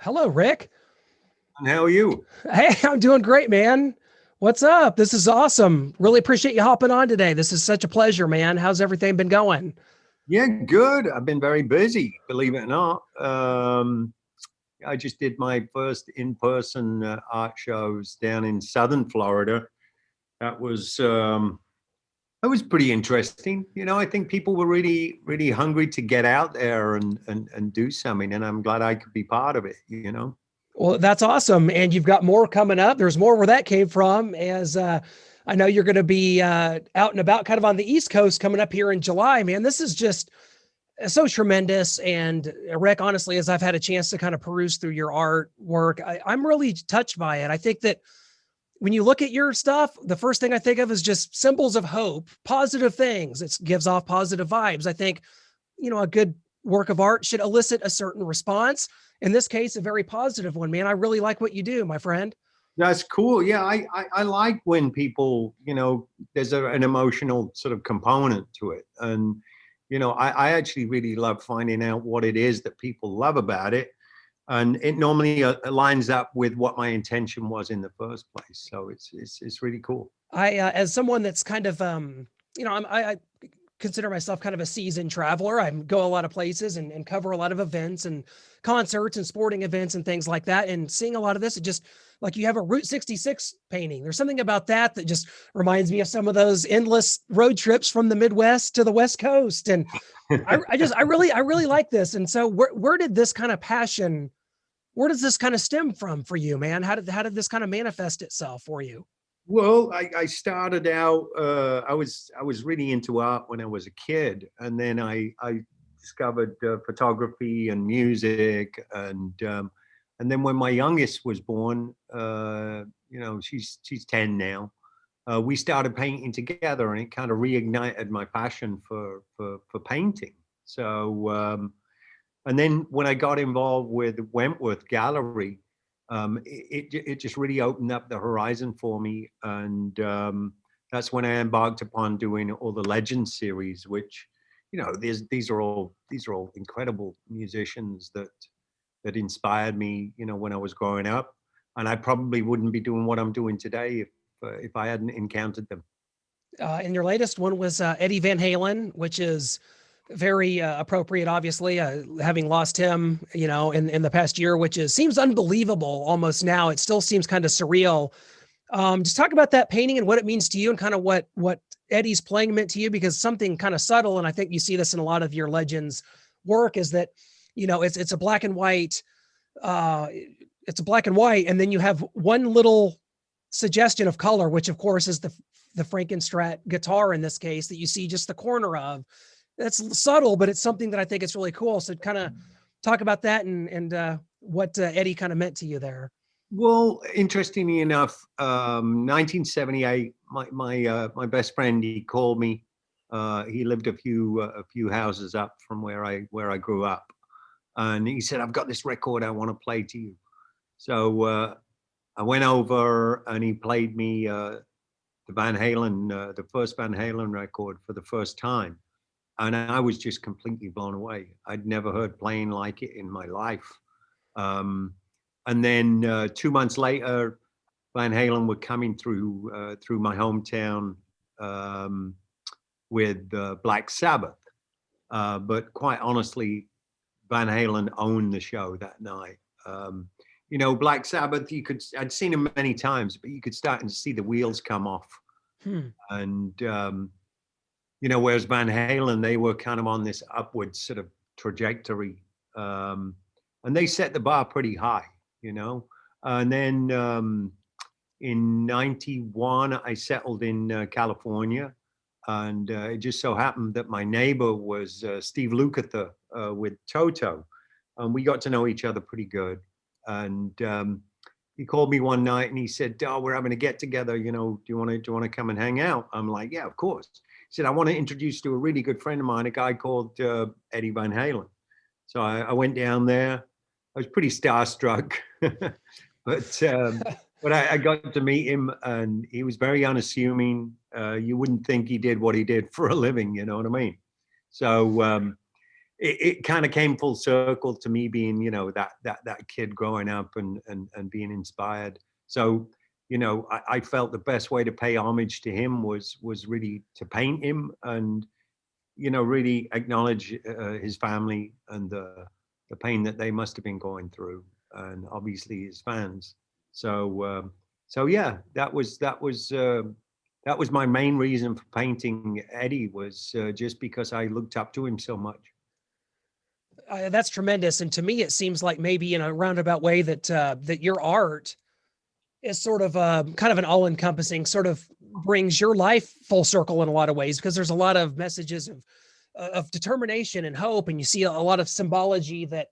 Hello, Rick. And how are you? Hey, I'm doing great, man. What's up? This is awesome. Really appreciate you hopping on today. This is such a pleasure, man. How's everything been going? Yeah, good. I've been very busy, believe it or not. I just did my first in-person art shows down in Southern Florida. That was that was pretty interesting. I think people were really hungry to get out there and do something, and I'm glad I could be part of it. Well, that's awesome. And you've got more coming up. There's more where that came from, as I know you're going to be out and about kind of on the East Coast coming up here in July, man. This is just so tremendous. And Rick, honestly, as I've had a chance to kind of peruse through your artwork, I'm really touched by it. I think that when you look at your stuff, the first thing I think of is just symbols of hope, positive things. It gives off positive vibes. I think, a good work of art should elicit a certain response. In this case, a very positive one, man. I really like what you do, my friend. That's cool. Yeah, I like when people, there's an emotional sort of component to it. And, I actually really love finding out what it is that people love about it. And it normally lines up with what my intention was in the first place. So it's really cool. As someone that's kind of, I consider myself kind of a seasoned traveler. I go a lot of places and cover a lot of events and concerts and sporting events and things like that. And seeing a lot of this, it just like you have a Route 66 painting. There's something about that that just reminds me of some of those endless road trips from the Midwest to the West Coast. And I really like this. And so where did this kind of passion, where does this kind of stem from for you, man? How did this kind of manifest itself for you? Well, I started out. I was really into art when I was a kid, and then I discovered photography and music, and then when my youngest was born, she's 10 now. We started painting together, and it kind of reignited my passion for painting. So, and then when I got involved with Wentworth Gallery, it just really opened up the horizon for me, and that's when I embarked upon doing all the Legend series, which these are all incredible musicians that inspired me, when I was growing up, and I probably wouldn't be doing what I'm doing today if I hadn't encountered them. And your latest one was Eddie Van Halen, which is very appropriate, obviously, having lost him, in the past year, which seems unbelievable almost now. It still seems kind of surreal. Just talk about that painting and what it means to you and kind of what Eddie's playing meant to you, because something kind of subtle, and I think you see this in a lot of your Legends work, is that, it's a black and white, and then you have one little suggestion of color, which of course is the Frankenstrat guitar in this case that you see just the corner of. That's subtle, but it's something that I think is really cool. So kind of talk about that and what Eddie kind of meant to you there. Well, interestingly enough, 1978, my best friend, he called me. He lived a few houses up from where I grew up, and he said, "I've got this record I want to play to you." So I went over, and he played me the first Van Halen record for the first time, and I was just completely blown away. I'd never heard playing like it in my life. Um, and then 2 months later, Van Halen were coming through my hometown with Black Sabbath. But quite honestly, Van Halen owned the show that night. Black Sabbath, I'd seen him many times, but you could start to see the wheels come off. And whereas Van Halen, they were kind of on this upward sort of trajectory, and they set the bar pretty high. And then in '91, I settled in California, and it just so happened that my neighbor was Steve Lukather with Toto, and we got to know each other pretty good. And he called me one night and he said, "Oh, we're having a get together. Do you want to come and hang out?" I'm like, "Yeah, of course." He said, "I want to introduce you to a really good friend of mine, a guy called Eddie Van Halen." So I went down there. I was pretty starstruck, but I got to meet him, and he was very unassuming. You wouldn't think he did what he did for a living, you know what I mean? So it kind of came full circle to me being, that kid growing up and being inspired. So, I felt the best way to pay homage to him was really to paint him and, really acknowledge his family and the pain that they must have been going through, and obviously his fans. So yeah, that was my main reason for painting Eddie, was just because I looked up to him so much. That's tremendous. And to me, it seems like maybe in a roundabout way that that your art is sort of kind of an all-encompassing, sort of brings your life full circle in a lot of ways, because there's a lot of messages of determination and hope, and you see a lot of symbology that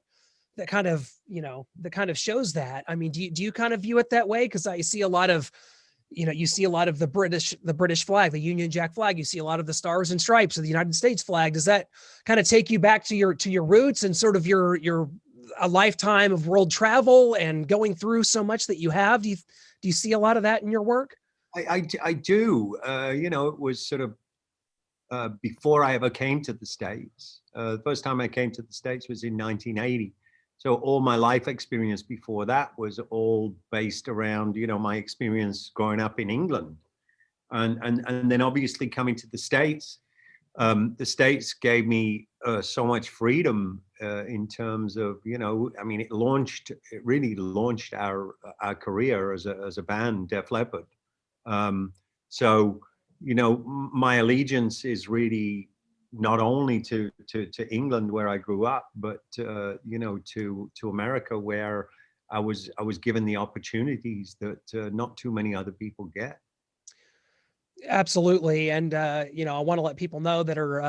kind of that kind of shows that. I mean, do you kind of view it that way? Because I see a lot of, you see a lot of the British flag, the Union Jack flag. You see a lot of the stars and stripes of the United States flag. Does that kind of take you back to your roots and sort of your a lifetime of world travel and going through so much that you have? Do you see a lot of that in your work? I do. It was sort of before I ever came to the States. The first time I came to the States was in 1980. So all my life experience before that was all based around, my experience growing up in England. And then obviously coming to the States gave me so much freedom in terms of, it really launched our career as a band, Def Leppard. So, my allegiance is really not only to England, where I grew up, but to America, where I was given the opportunities that not too many other people get. Absolutely. And, I want to let people know that are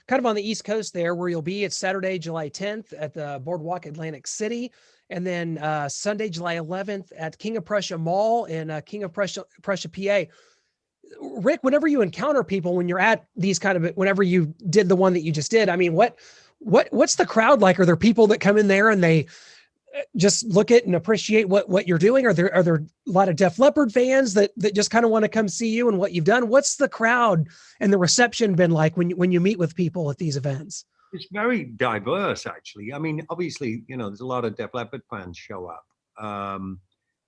kind of on the East Coast there, where you'll be. It's Saturday, July 10th at the Boardwalk Atlantic City. And then Sunday, July 11th at King of Prussia Mall in King of Prussia, PA. Rick, whenever you encounter people, when you're at these kind of, whenever you did the one that you just did, I mean, what's the crowd like? Are there people that come in there and they just look at and appreciate what you're doing? Are there a lot of Def Leppard fans that just kind of want to come see you and what you've done? What's the crowd and the reception been like when you meet with people at these events? It's very diverse, actually. I mean, obviously, there's a lot of Def Leppard fans show up.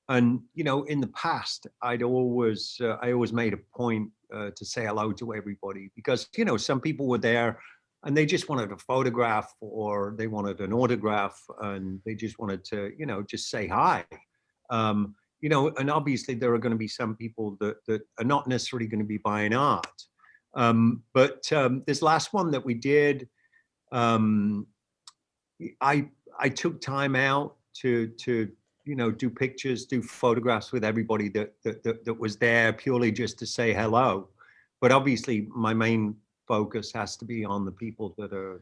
And, in the past, I always made a point to say hello to everybody, because, some people were there and they just wanted a photograph, or they wanted an autograph, and they just wanted to, just say hi. And obviously there are going to be some people that are not necessarily going to be buying art. But this last one that we did, I took time out to do pictures, do photographs with everybody that was there, purely just to say hello. But obviously my main focus has to be on the people that are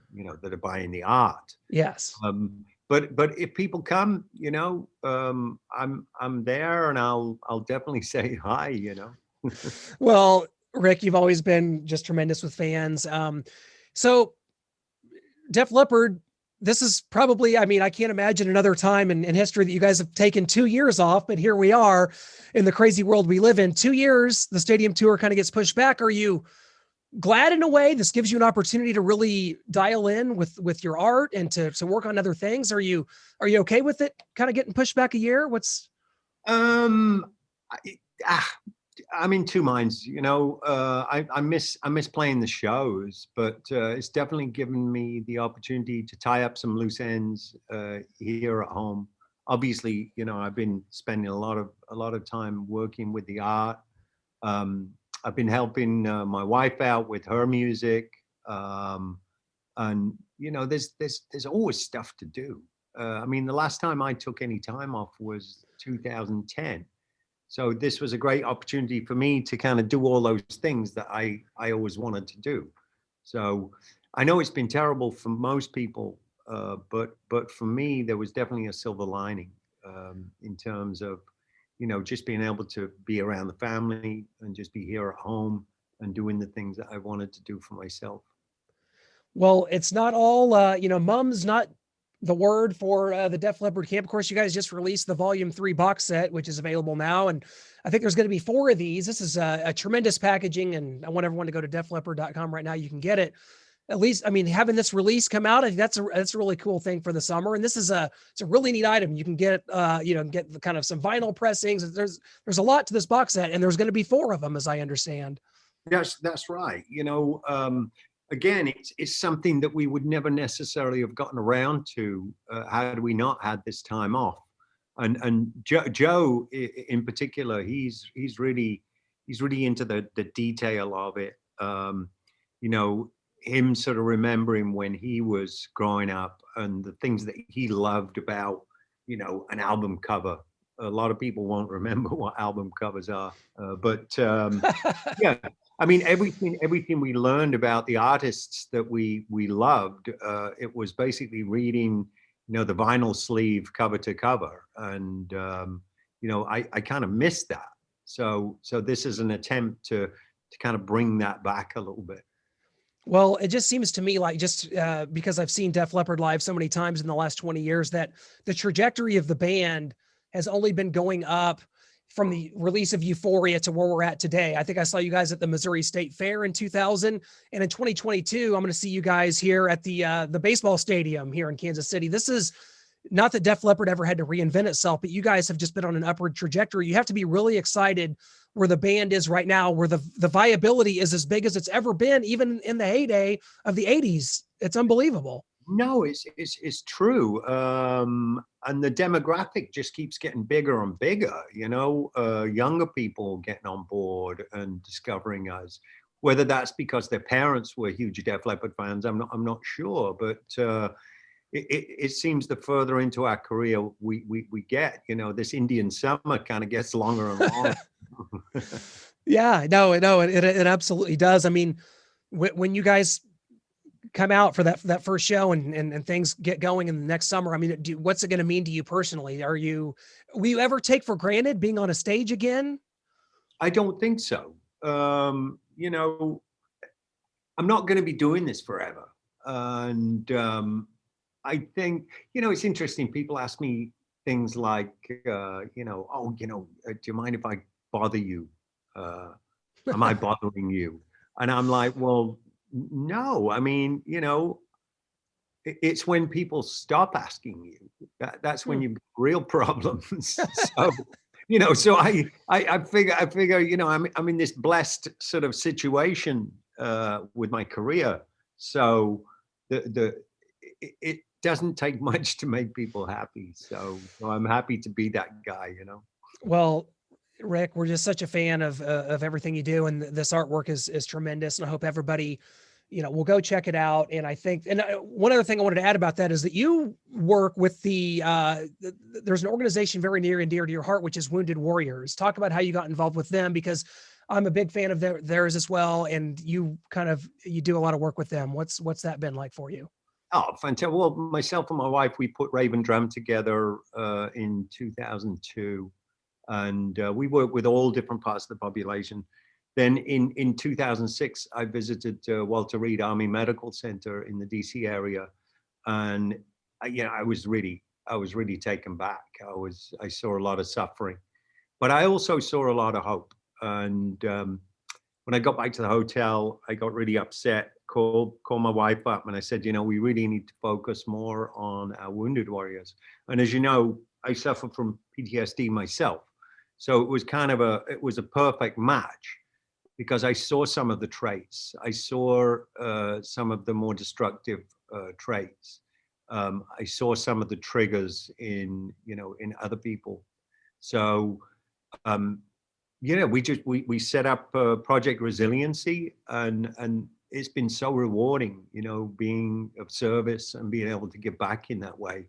buying the art. Yes. But if people come, I'm there, and I'll definitely say hi. Well, Rick, you've always been just tremendous with fans. So Def Leppard, this is probably, I mean, I can't imagine another time in history that you guys have taken 2 years off, but here we are in the crazy world we live in. 2 years, the stadium tour kind of gets pushed back. Are you glad in a way? This gives you an opportunity to really dial in with your art and to work on other things. Are you okay with it kind of getting pushed back a year? What's I'm in two minds. I miss playing the shows, but it's definitely given me the opportunity to tie up some loose ends here at home. Obviously, I've been spending a lot of time working with the art. I've been helping my wife out with her music, and there's always stuff to do. I mean, the last time I took any time off was 2010. So this was a great opportunity for me to kind of do all those things that I always wanted to do. So I know it's been terrible for most people, but for me, there was definitely a silver lining in terms of, just being able to be around the family and just be here at home and doing the things that I wanted to do for myself. Well, it's not all, mum's not the word for the Def Leppard camp. Of course, you guys just released the Volume 3 box set, which is available now. And I think there's going to be 4 of these. This is a tremendous packaging, and I want everyone to go to defleppard.com right now. You can get it. at least, I mean, having this release come out, I think that's a really cool thing for the summer. And this is it's a really neat item. You can get, get the kind of some vinyl pressings. There's a lot to this box set, and there's going to be 4 of them, as I understand. That's right. Again, it's something that we would never necessarily have gotten around to had we not had this time off. And Joe in particular, he's really into the detail of it. Him sort of remembering when he was growing up and the things that he loved about, an album cover. A lot of people won't remember what album covers are, but yeah, I mean, everything we learned about the artists that we loved, it was basically reading, the vinyl sleeve cover to cover, and I kind of missed that. So this is an attempt to kind of bring that back a little bit. Well, it just seems to me like just because I've seen Def Leppard live so many times in the last 20 years that the trajectory of the band has only been going up from the release of Euphoria to where we're at today. I think I saw you guys at the Missouri State Fair in 2000, and in 2022, I'm going to see you guys here at the baseball stadium here in Kansas City. This is not that Def Leppard ever had to reinvent itself, but you guys have just been on an upward trajectory. You have to be really excited where the band is right now, where the viability is as big as it's ever been, even in the heyday of the 80s. It's unbelievable. No, it's true. And the demographic just keeps getting bigger and bigger, younger people getting on board and discovering us, whether that's because their parents were huge Def Leppard fans. I'm not sure, but it seems the further into our career we get, this Indian summer kind of gets longer and longer. Yeah, no, it absolutely does. I mean, when you guys come out for that first show and things get going in the next summer, I mean, what's it going to mean to you personally? Will you ever take for granted being on a stage again? I don't think so. I'm not going to be doing this forever. And I think, it's interesting. People ask me things like, do you mind if I bother you? Am I bothering you? And I'm like, well, no. I mean, it's when people stop asking you that's when you have real problems. So, so I figure, I'm in this blessed sort of situation with my career. So it doesn't take much to make people happy. So I'm happy to be that guy, Well, Rick, we're just such a fan of everything you do, and this artwork is tremendous. And I hope everybody, will go check it out. And I think, and one other thing I wanted to add about that is that you work with there's an organization very near and dear to your heart, which is Wounded Warriors. Talk about how you got involved with them, because I'm a big fan of theirs as well. And you do a lot of work with them. What's that been like for you? Oh, fantastic. Well, myself and my wife, we put Raven Drum together in 2002. And we work with all different parts of the population. Then in 2006, I visited Walter Reed Army Medical Center in the DC area, and I was really taken back. I saw a lot of suffering, but I also saw a lot of hope. And when I got back to the hotel, I got really upset. Called my wife up, and I said, we really need to focus more on our wounded warriors. And as you know, I suffer from PTSD myself. So it was a perfect match, because I saw some of the traits. I saw some of the more destructive traits. I saw some of the triggers in other people. So, we set up Project Resiliency, and it's been so rewarding, being of service and being able to give back in that way.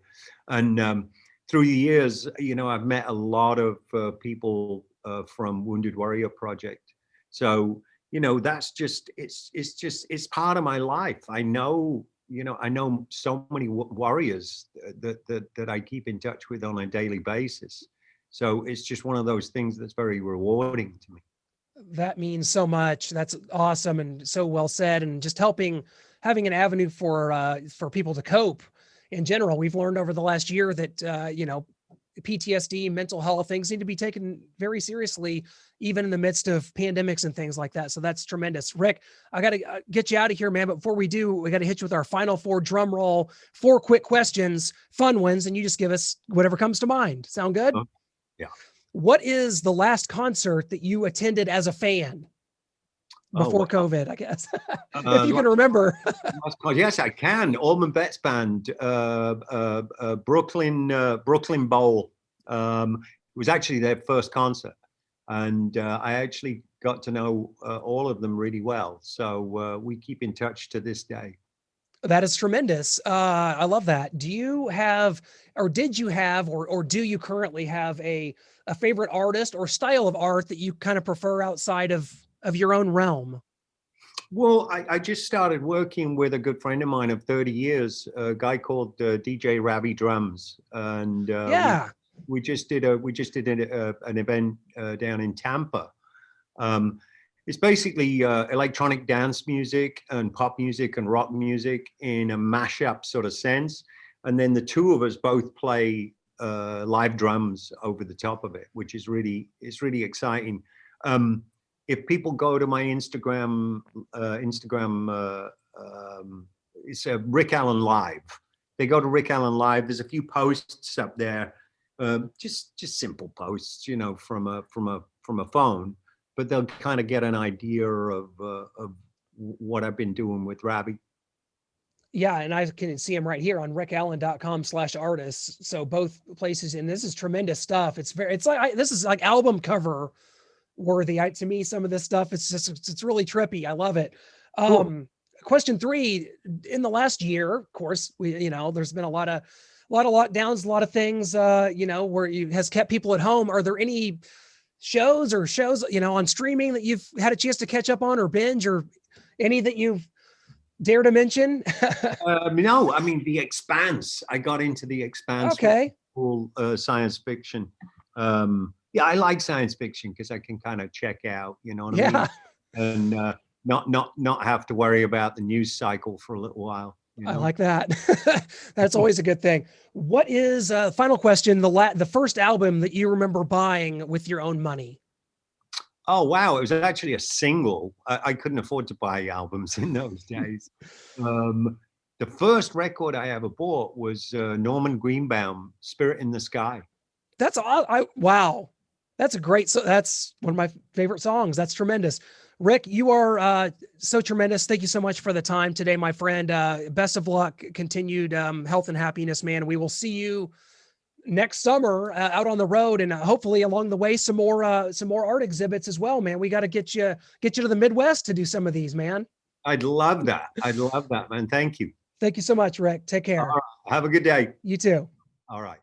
And through the years, I've met a lot of people from Wounded Warrior Project. So, that's it's part of my life. I know so many warriors that I keep in touch with on a daily basis. So it's just one of those things that's very rewarding to me. That means so much. That's awesome and so well said. And just having an avenue for people to cope in general. We've learned over the last year that, PTSD, mental health, things need to be taken very seriously, even in the midst of pandemics and things like that. So that's tremendous. Rick, I got to get you out of here, man. But before we do, we got to hit you with our final four drum roll, 4 quick questions, fun ones, and you just give us whatever comes to mind. Sound good? Yeah. What is the last concert that you attended as a fan before COVID, I guess? If you can remember. Yes, I can. Allman Betts Band, Brooklyn Bowl. It was actually their first concert. And I actually got to know all of them really well. So we keep in touch to this day. That is tremendous. I love that. Do you have, or did you have, or do you currently have a favorite artist or style of art that you kind of prefer outside of your own realm? Well, I just started working with a good friend of mine of 30 years, a guy called DJ Ravi Drums, and Yeah. we just did an event down in Tampa. It's basically electronic dance music and pop music and rock music in a mashup sort of sense, and then the two of us both play live drums over the top of it, which is really exciting. If people go to my Instagram, it's Rick Allen Live. They go to Rick Allen Live. There's a few posts up there, just simple posts, you know, from a phone, but they'll kind of get an idea of what I've been doing with Ravi. Yeah, and I can see him right here on rickallen.com/artists. So both places, and this is tremendous stuff. It's like this is like album cover worthy. To me, some of this stuff, it's really trippy. I love it. Cool. Question 3, in the last year, of course, there's been a lot of lockdowns, a lot of things, where it has kept people at home. Are there any shows, on streaming that you've had a chance to catch up on or binge, or any that you dare to mention? No, I mean, The Expanse. I got into The Expanse. Okay. Cool, science fiction. Yeah, I like science fiction because I can kind of check out, you know what I mean? And not have to worry about the news cycle for a little while. You know? I like that. That's always a good thing. What is, final question, the first album that you remember buying with your own money? Oh, wow. It was actually a single. I couldn't afford to buy albums in those days. The first record I ever bought was Norman Greenbaum, Spirit in the Sky. That's wow. That's that's one of my favorite songs. That's tremendous. Rick, you are so tremendous. Thank you so much for the time today, my friend. Best of luck, continued health and happiness, man. We will see you next summer out on the road, and hopefully along the way some more art exhibits as well, man. We got to get you to the Midwest to do some of these, man. I'd love that, man. Thank you. Thank you so much, Rick. Take care. All right. Have a good day. You too. All right.